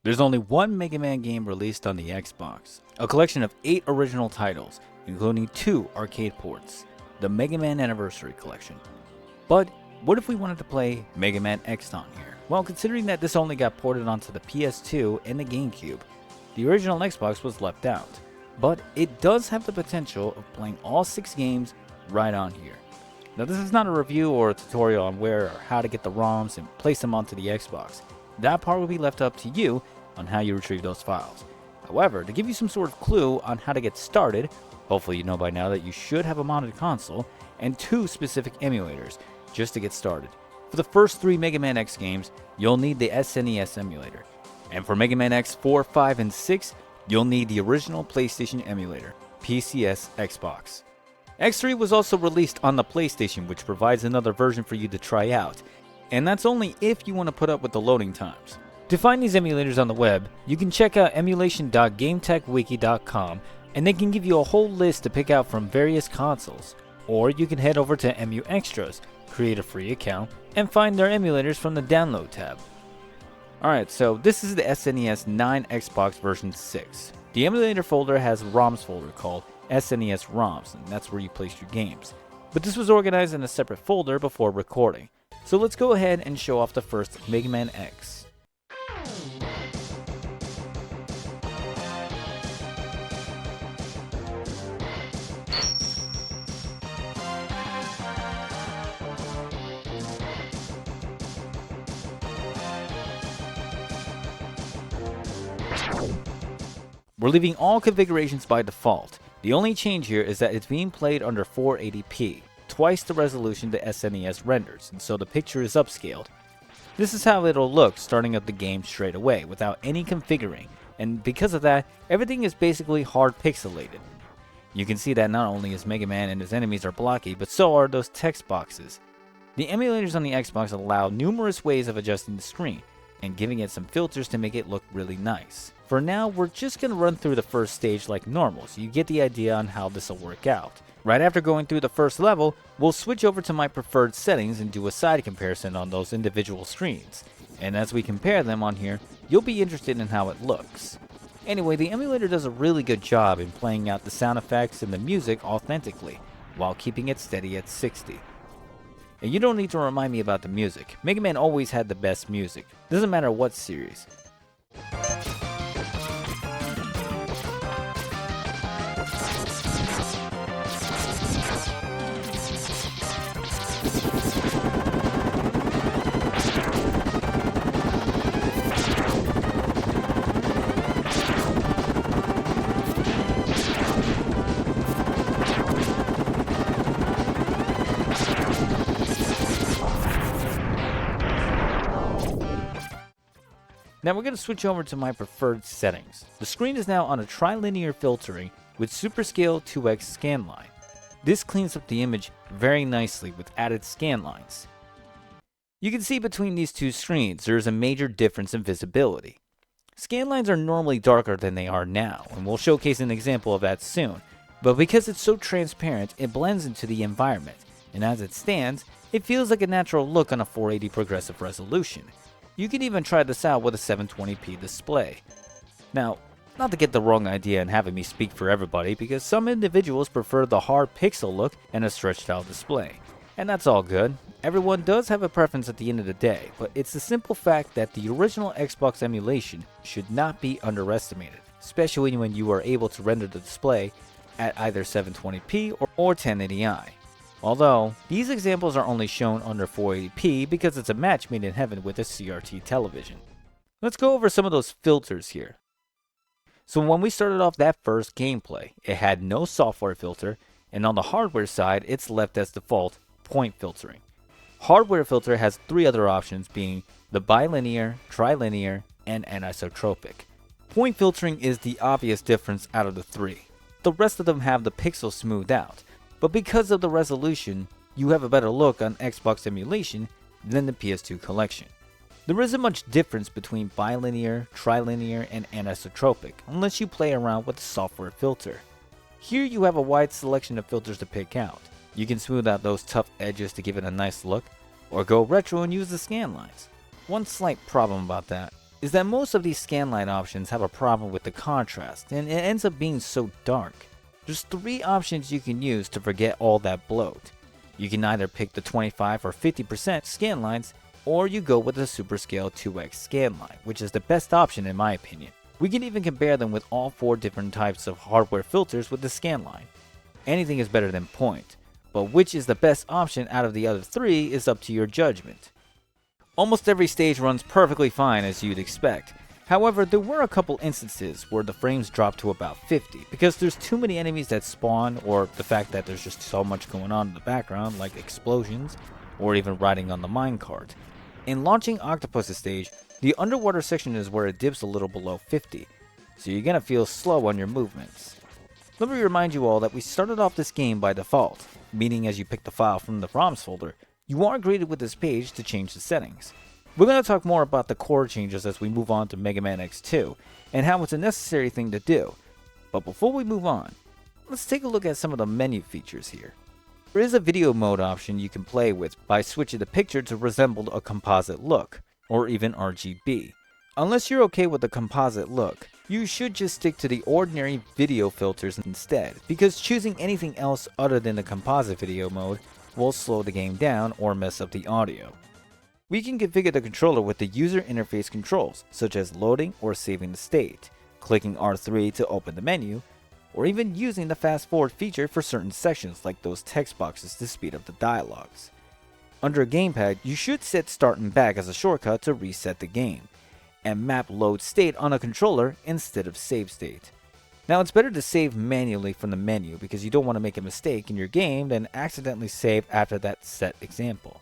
There's only one Mega Man game released on the Xbox, a collection of 8 original titles, including 2 arcade ports, the Mega Man Anniversary Collection. But what if we wanted to play Mega Man X on here? Well, considering that this only got ported onto the PS2 and the Gamecube, the original Xbox was left out. But it does have the potential of playing all 6 games right on here. Now, this is not a review or a tutorial on where or how to get the ROMs and place them onto the Xbox. That part will be left up to you on how you retrieve those files. However, to give you some sort of clue on how to get started, hopefully you know by now that you should have a mounted console and 2 specific emulators just to get started. For the first 3 Mega Man X games, you'll need the SNES emulator. And for Mega Man X 4, 5, and 6, you'll need the original PlayStation emulator, PCSXBOX. X3 was also released on the PlayStation, which provides another version for you to try out, and that's only if you want to put up with the loading times. To find these emulators on the web, you can check out emulation.gametechwiki.com, and they can give you a whole list to pick out from various consoles. Or you can head over to EMU Extras, create a free account, and find their emulators from the download tab. Alright, so this is the SNES 9 Xbox version 6. The emulator folder has a ROMs folder called SNES ROMs, and that's where you place your games. But this was organized in a separate folder before recording. So let's go ahead and show off the first Mega Man X. We're leaving all configurations by default. The only change here is that it's being played under 480p, twice the resolution the SNES renders, and so the picture is upscaled. This is how it'll look starting up the game straight away without any configuring, and because of that, everything is basically hard pixelated. You can see that not only is Mega Man and his enemies are blocky, but so are those text boxes. The emulators on the Xbox allow numerous ways of adjusting the screen, and giving it some filters to make it look really nice. For now, we're just going to run through the first stage like normal, so you get the idea on how this will work out. Right after going through the first level, we'll switch over to my preferred settings and do a side comparison on those individual screens. And as we compare them on here, you'll be interested in how it looks. Anyway, the emulator does a really good job in playing out the sound effects and the music authentically, while keeping it steady at 60. And you don't need to remind me about the music. Mega Man always had the best music, doesn't matter what series. Now we're going to switch over to my preferred settings. The screen is now on a trilinear filtering with Superscale 2x scanline. This cleans up the image very nicely with added scan lines. You can see between these two screens there is a major difference in visibility. Scan lines are normally darker than they are now, and we'll showcase an example of that soon, but because it's so transparent it blends into the environment, and as it stands, it feels like a natural look on a 480 progressive resolution. You can even try this out with a 720p display. Now, not to get the wrong idea and having me speak for everybody, because some individuals prefer the hard pixel look and a stretched out display. And that's all good. Everyone does have a preference at the end of the day, but it's the simple fact that the original Xbox emulation should not be underestimated, especially when you are able to render the display at either 720p or 1080i. Although, these examples are only shown under 480p because it's a match made in heaven with a CRT television. Let's go over some of those filters here. So when we started off that first gameplay, it had no software filter, and on the hardware side, it's left as default point filtering. Hardware filter has 3 other options being the bilinear, trilinear, and anisotropic. Point filtering is the obvious difference out of the 3. The rest of them have the pixels smoothed out. But because of the resolution, you have a better look on Xbox emulation than the PS2 collection. There isn't much difference between bilinear, trilinear, and anisotropic unless you play around with the software filter. Here you have a wide selection of filters to pick out. You can smooth out those tough edges to give it a nice look, or go retro and use the scan lines. One slight problem about that, is that most of these scanline options have a problem with the contrast, and it ends up being so dark. There's 3 options you can use to forget all that bloat. You can either pick the 25 or 50% scanlines, or you go with the Super Scale 2x scanline, which is the best option in my opinion. We can even compare them with all 4 different types of hardware filters with the scanline. Anything is better than point, but which is the best option out of the other 3 is up to your judgment. Almost every stage runs perfectly fine as you'd expect. However, there were a couple instances where the frames dropped to about 50 because there's too many enemies that spawn, or the fact that there's just so much going on in the background like explosions or even riding on the minecart. In launching Octopus's stage, the underwater section is where it dips a little below 50, so you're gonna feel slow on your movements. Let me remind you all that we started off this game by default, meaning as you pick the file from the ROMs folder, you are greeted with this page to change the settings. We're going to talk more about the core changes as we move on to Mega Man X2, and how it's a necessary thing to do. But before we move on, let's take a look at some of the menu features here. There is a video mode option you can play with by switching the picture to resemble a composite look, or even RGB. Unless you're okay with the composite look, you should just stick to the ordinary video filters instead, because choosing anything else other than the composite video mode will slow the game down or mess up the audio. We can configure the controller with the user interface controls, such as loading or saving the state, clicking R3 to open the menu, or even using the fast forward feature for certain sections like those text boxes to speed up the dialogues. Under a gamepad, you should set start and back as a shortcut to reset the game, and map load state on a controller instead of save state. Now it's better to save manually from the menu because you don't want to make a mistake in your game than accidentally save after that set example.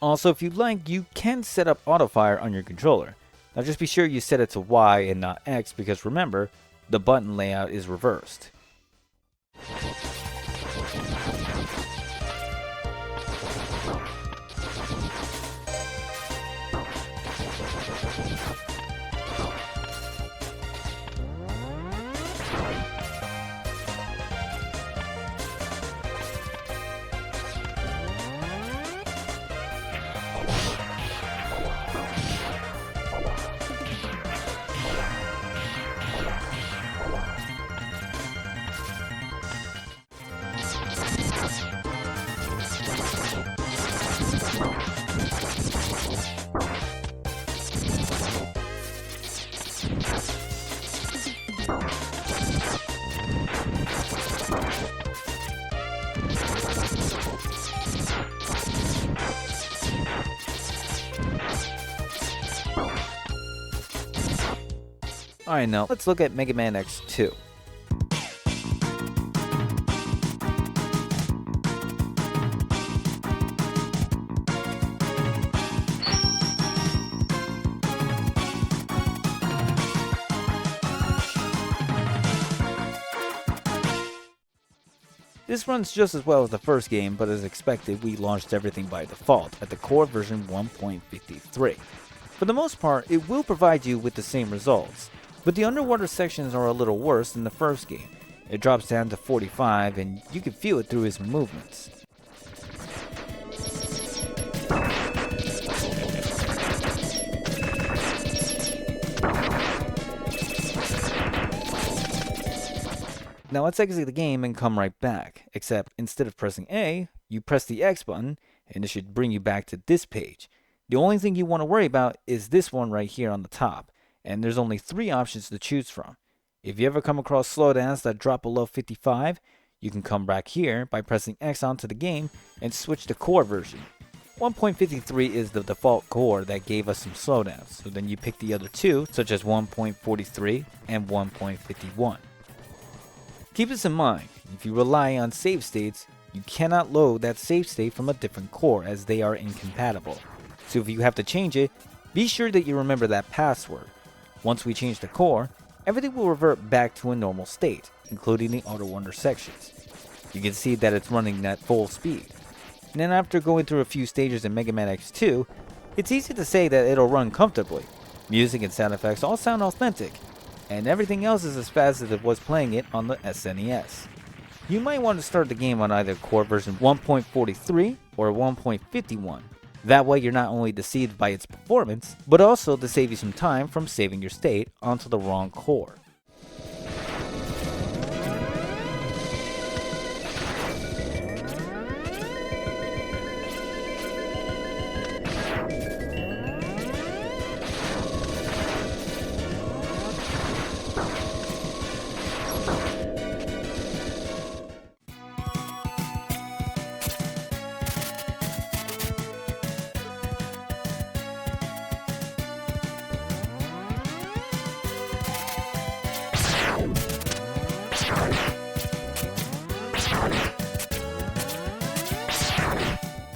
Also, if you'd like, you can set up autofire on your controller. Now just be sure you set it to Y and not X because remember, the button layout is reversed. Alright, now let's look at Mega Man X2. This runs just as well as the first game, but as expected, we launched everything by default at the core version 1.53. For the most part, it will provide you with the same results, but the underwater sections are a little worse than the first game. It drops down to 45 and you can feel it through his movements. Now let's exit the game and come right back, except instead of pressing A, you press the X button and it should bring you back to this page. The only thing you want to worry about is this one right here on the top, and there's only 3 options to choose from. If you ever come across slowdowns that drop below 55, you can come back here by pressing X onto the game and switch to core version. 1.53 is the default core that gave us some slowdowns, so then you pick the other 2, such as 1.43 and 1.51. Keep this in mind, if you rely on save states, you cannot load that save state from a different core as they are incompatible. So if you have to change it, be sure that you remember that password. Once we change the core, everything will revert back to a normal state, including the Auto Wonder sections. You can see that it's running at full speed. And then after going through a few stages in Mega Man X2, it's easy to say that it'll run comfortably. Music and sound effects all sound authentic, and everything else is as fast as it was playing it on the SNES. You might want to start the game on either core version 1.43 or 1.51. That way you're not only deceived by its performance, but also to save you some time from saving your state onto the wrong core.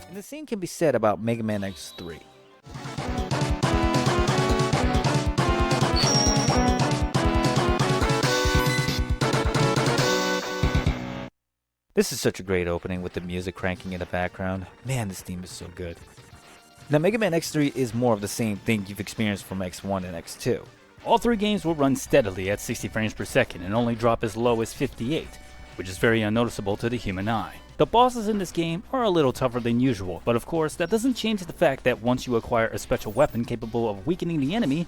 And the same can be said about Mega Man X3. This is such a great opening with the music cranking in the background. Man, this theme is so good. Now, Mega Man X3 is more of the same thing you've experienced from X1 and X2. All three games will run steadily at 60 frames per second and only drop as low as 58, which is very unnoticeable to the human eye. The bosses in this game are a little tougher than usual, but of course that doesn't change the fact that once you acquire a special weapon capable of weakening the enemy,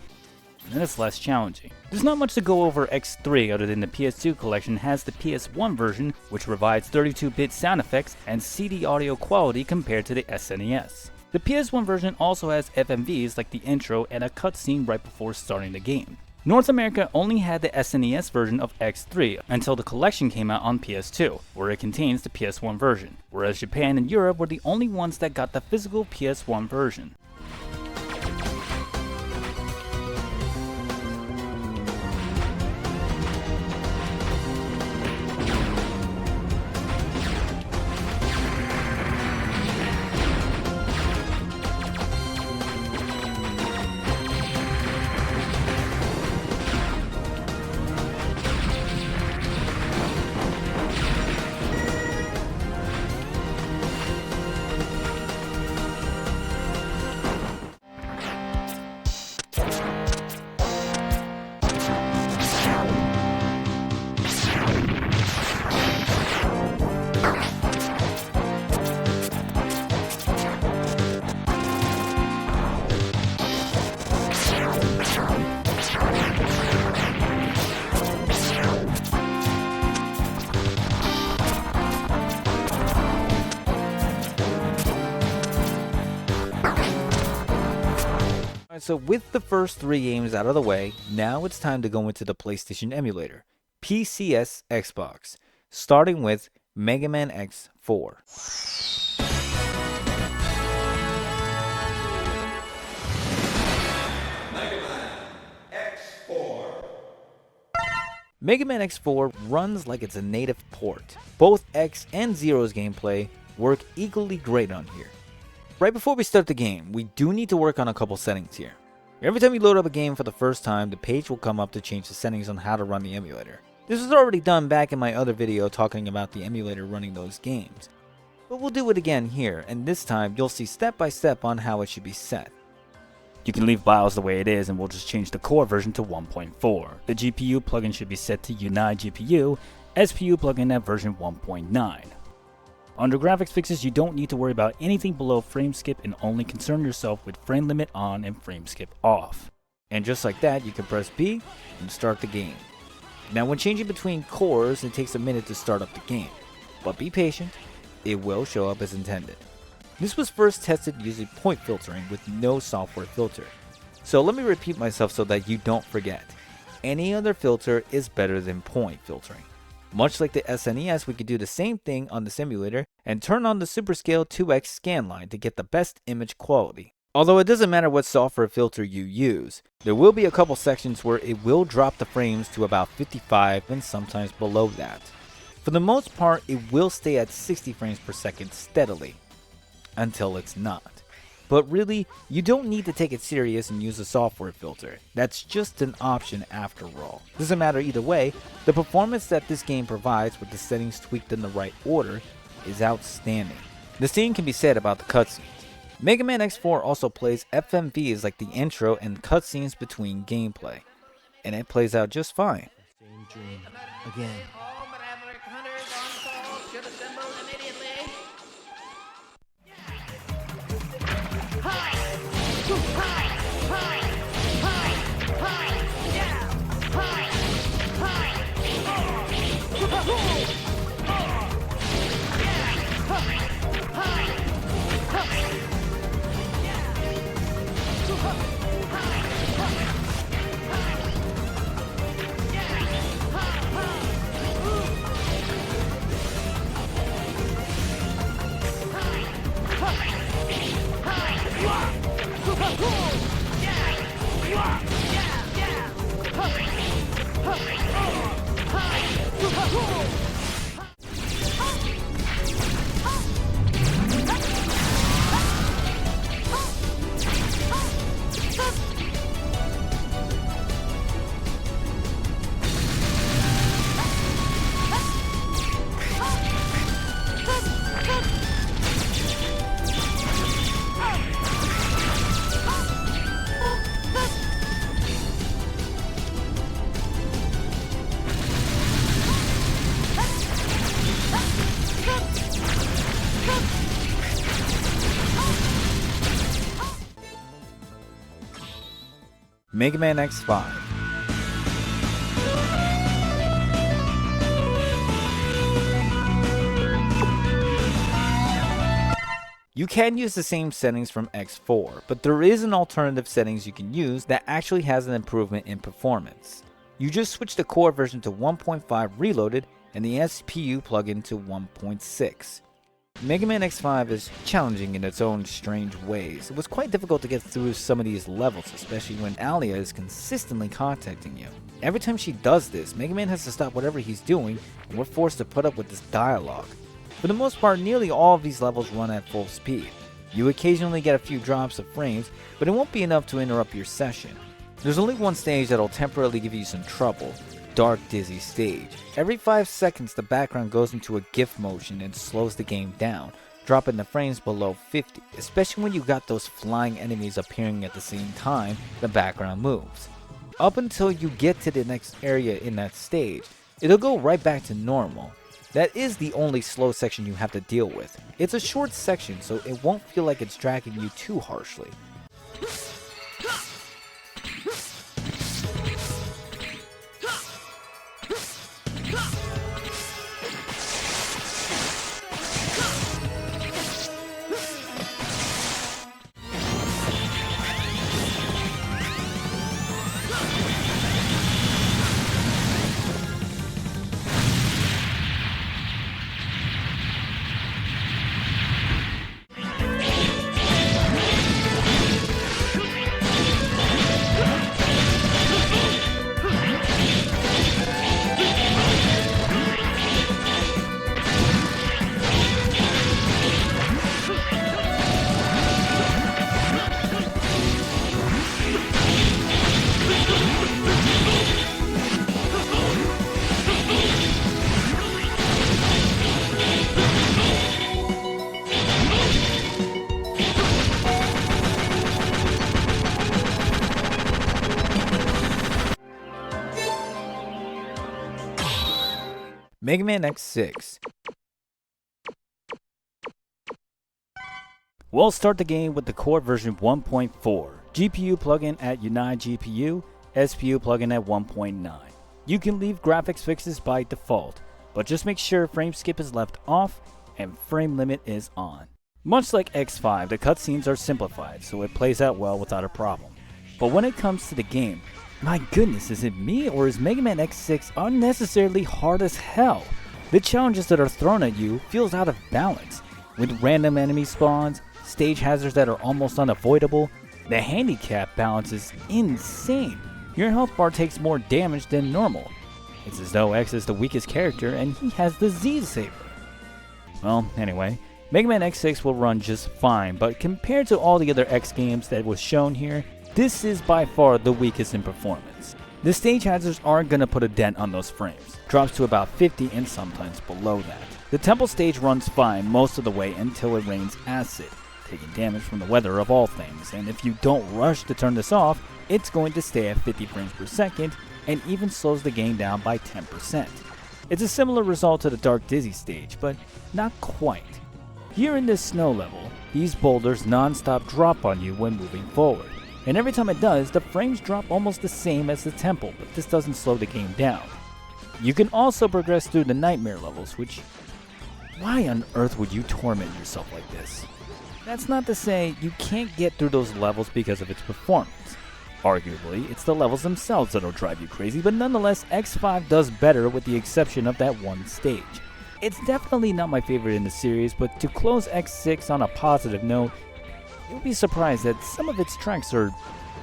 then it's less challenging. There's not much to go over X3 other than the PS2 collection has the PS1 version, which provides 32-bit sound effects and CD audio quality compared to the SNES. The PS1 version also has FMVs like the intro and a cutscene right before starting the game. North America only had the SNES version of X3 until the collection came out on PS2, where it contains the PS1 version, whereas Japan and Europe were the only ones that got the physical PS1 version. So with the first three games out of the way, now it's time to go into the PlayStation emulator, PCSXBOX, starting with Mega Man X4. Mega Man X4 runs like it's a native port. Both X and Zero's gameplay work equally great on here. Right before we start the game, we do need to work on a couple settings here. Every time you load up a game for the first time, the page will come up to change the settings on how to run the emulator. This was already done back in my other video talking about the emulator running those games. But we'll do it again here, and this time you'll see step by step on how it should be set. You can leave BIOS the way it is and we'll just change the core version to 1.4. The GPU plugin should be set to Unite GPU, SPU plugin at version 1.9. Under graphics fixes, you don't need to worry about anything below frame skip and only concern yourself with frame limit on and frame skip off. And just like that, you can press B and start the game. Now when changing between cores, it takes a minute to start up the game. But be patient, it will show up as intended. This was first tested using point filtering with no software filter. So let me repeat myself so that you don't forget. Any other filter is better than point filtering. Much like the SNES, we could do the same thing on the simulator and turn on the Superscale 2x scanline to get the best image quality. Although it doesn't matter what software filter you use, there will be a couple sections where it will drop the frames to about 55 and sometimes below that. For the most part, it will stay at 60 frames per second steadily, until it's not. But really, you don't need to take it serious and use a software filter. That's just an option after all. Doesn't matter either way, the performance that this game provides with the settings tweaked in the right order is outstanding. The same can be said about the cutscenes. Mega Man X4 also plays FMVs like the intro and cutscenes between gameplay, and it plays out just fine. Same dream again. Mega Man X5. You can use the same settings from X4, but there is an alternative settings you can use that actually has an improvement in performance. You just switch the core version to 1.5 reloaded and the CPU plugin to 1.6. Mega Man X5 is challenging in its own strange ways. It was quite difficult to get through some of these levels, especially when Alia is consistently contacting you. Every time she does this, Mega Man has to stop whatever he's doing, and we're forced to put up with this dialogue. For the most part, nearly all of these levels run at full speed. You occasionally get a few drops of frames, but it won't be enough to interrupt your session. There's only one stage that'll temporarily give you some trouble. Dark Dizzy stage. Every 5 seconds the background goes into a GIF motion and slows the game down, dropping the frames below 50, especially when you got those flying enemies appearing at the same time the background moves. Up until you get to the next area in that stage, it'll go right back to normal. That is the only slow section you have to deal with. It's a short section, so it won't feel like it's dragging you too harshly. Mega Man X6. We'll start the game with the core version 1.4, GPU plugin at Unite GPU, SPU plugin at 1.9. You can leave graphics fixes by default, but just make sure frame skip is left off and frame limit is on. Much like X5, the cutscenes are simplified, so it plays out well without a problem. But when it comes to the game, my goodness, is it me or is Mega Man X6 unnecessarily hard as hell? The challenges that are thrown at you feels out of balance, with random enemy spawns, stage hazards that are almost unavoidable. The handicap balance is insane. Your health bar takes more damage than normal. It's as though X is the weakest character and he has the Z saber. Well, anyway, Mega Man X6 will run just fine, but compared to all the other X games that was shown here, this is by far the weakest in performance. The stage hazards aren't going to put a dent on those frames, drops to about 50 and sometimes below that. The temple stage runs fine most of the way until it rains acid, taking damage from the weather of all things, and if you don't rush to turn this off, it's going to stay at 50 frames per second and even slows the game down by 10%. It's a similar result to the Dark Dizzy stage, but not quite. Here in this snow level, These boulders non-stop drop on you when moving forward, and every time it does, the frames drop almost the same as the temple, but this doesn't slow the game down. You can also progress through the nightmare levels, which... why on earth would you torment yourself like this? That's not to say you can't get through those levels because of its performance. Arguably, it's the levels themselves that'll drive you crazy, but nonetheless, X5 does better with the exception of that one stage. It's definitely not my favorite in the series, but to close X6 on a positive note, you'll be surprised that some of its tracks are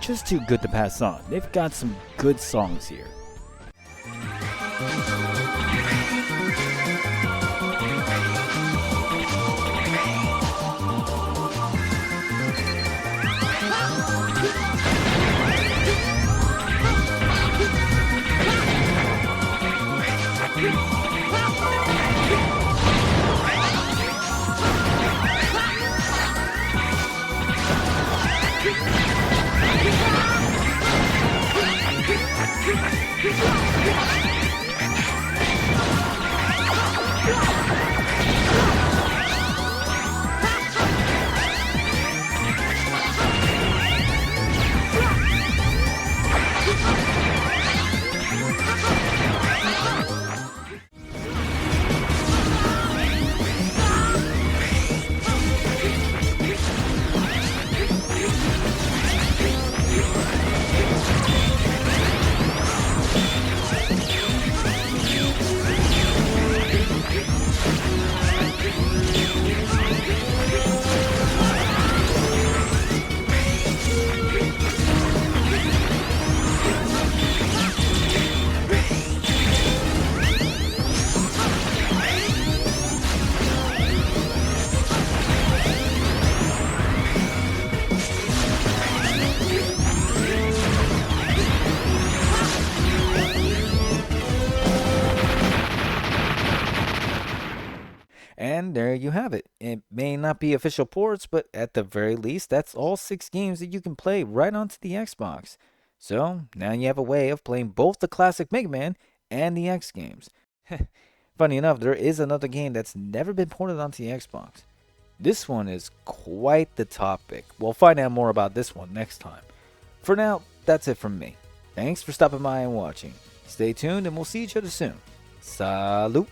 just too good to pass on. They've got some good songs here. And there you have it. It may not be official ports, but at the very least, that's all 6 games that you can play right onto the Xbox. So now you have a way of playing both the classic Mega Man and the X games. Funny enough, there is another game that's never been ported onto the Xbox. This one is quite the topic. We'll find out more about this one next time. For now, that's it from me. Thanks for stopping by and watching. Stay tuned and we'll see each other soon. Salute!